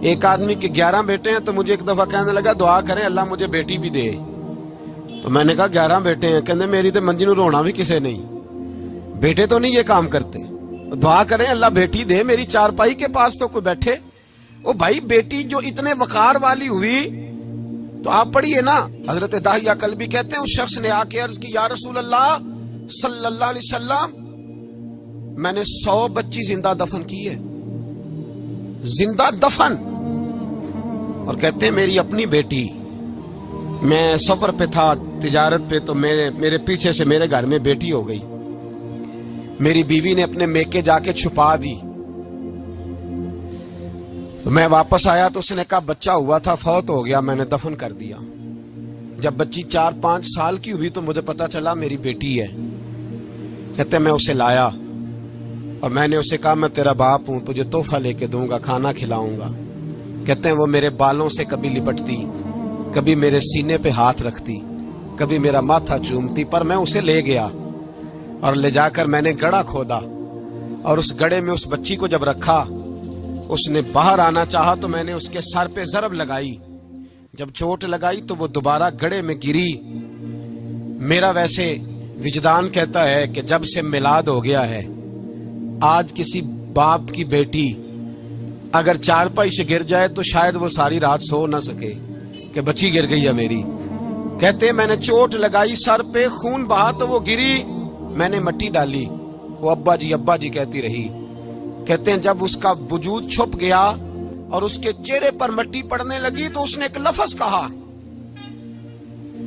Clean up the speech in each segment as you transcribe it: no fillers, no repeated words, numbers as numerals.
ایک آدمی کے 11 بیٹے ہیں تو مجھے ایک دفعہ کہنے لگا دعا کریں اللہ مجھے بیٹی بھی دے. تو میں نے کہا 11 بیٹے ہیں, کہنے میری تو منجی نو رونا بھی کسے نہیں, بیٹے تو نہیں یہ کام کرتے, دعا کریں اللہ بیٹی دے, میری چارپائی کے پاس تو کوئی بیٹھے. او بھائی بیٹی جو اتنے وقار والی ہوئی تو آپ پڑھیے نا, حضرت داہیہ کلبی کہتے ہیں اس شخص نے آ کے عرض کی یا رسول اللہ صلی اللہ علیہ وسلم میں نے 100 بچی زندہ دفن کی ہے, زندہ دفن. اور کہتے ہیں میری اپنی بیٹی, میں سفر پہ تھا تجارت پہ, تو میرے پیچھے سے میرے گھر میں بیٹی ہو گئی, میری بیوی نے اپنے میکے جا کے چھپا دی. تو میں واپس آیا تو اس نے کہا بچہ ہوا تھا فوت ہو گیا, میں نے دفن کر دیا. جب بچی 4-5 سال کی ہوئی تو مجھے پتا چلا میری بیٹی ہے. کہتے ہیں میں اسے لایا اور میں نے اسے کہا میں تیرا باپ ہوں, تجھے تحفہ لے کے دوں گا, کھانا کھلاؤں گا. کہتے ہیں وہ میرے بالوں سے کبھی لپٹتی, کبھی میرے سینے پہ ہاتھ رکھتی, کبھی میرا ماتھا چومتی, پر میں اسے لے گیا اور لے جا کر میں نے گڑھا کھودا اور اس گڑھے میں اس بچی کو جب رکھا, اس نے باہر آنا چاہا تو میں نے اس کے سر پہ ضرب لگائی. جب چوٹ لگائی تو وہ دوبارہ گڑھے میں گری. میرا ویسے وجدان کہتا ہے کہ جب سے میلاد ہو گیا ہے, آج کسی باپ کی بیٹی اگر چارپائی سے گر جائے تو شاید وہ ساری رات سو نہ سکے کہ بچی گر گئی ہے میری. کہتے ہیں میں نے چوٹ لگائی سر پہ, خون بہا تو وہ گری, میں نے مٹی ڈالی, وہ ابا جی کہتی رہی. کہتے ہیں جب اس کا وجود چھپ گیا اور اس کے چہرے پر مٹی پڑنے لگی تو اس نے ایک لفظ کہا,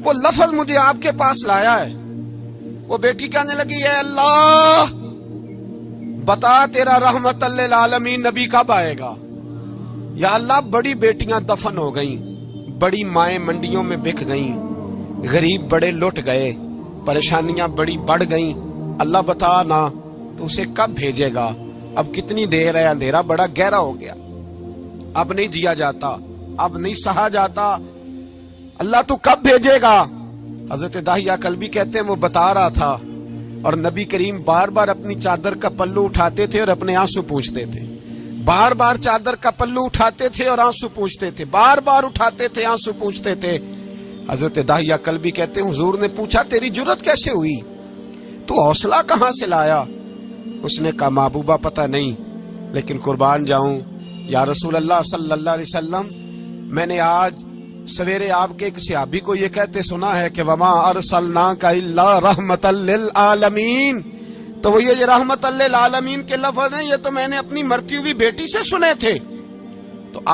وہ لفظ مجھے آپ کے پاس لایا ہے. وہ بیٹی کہنے لگی اے اللہ بتا تیرا رحمت للعالمین نبی کب آئے گا. یا اللہ بڑی بیٹیاں دفن ہو گئیں, بڑی مائیں منڈیوں میں بک گئیں, غریب بڑے لٹ گئے, پریشانیاں بڑی بڑھ گئیں, اللہ بتا نا تو اسے کب بھیجے گا. اب کتنی دیر ہے, اندھیرا بڑا گہرا ہو گیا, اب نہیں جیا جاتا, اب نہیں سہا جاتا, اللہ تو کب بھیجے گا. حضرت داہیہ کلبی کہتے ہیں وہ بتا رہا تھا اور نبی کریم بار بار اپنی چادر کا پلو اٹھاتے تھے اور اپنے آنسو پوچھتے تھے, بار بار چادر کا پلو اٹھاتے تھے اور آنسو پوچھتے تھے, بار بار اٹھاتے تھے آنسو پوچھتے تھے. حضرت داہیہ کلبی کہتے ہیں حضور نے پوچھا تیری جرت کیسے ہوئی, تو حوصلہ کہاں سے لایا. اس نے کہا محبوبہ پتہ نہیں, لیکن قربان جاؤں یا رسول اللہ صلی اللہ علیہ وسلم میں نے آج سویرے آپ کے ایک صحابی کو یہ کہتے سنا ہے کہ وما ارسلناک الا رحمتا للعالمین. تو وہ یہ رحمتا للعالمین کے لفظ ہیں, یہ تو میں نے اپنی مرتی ہوئی بیٹی سے سنے تھے.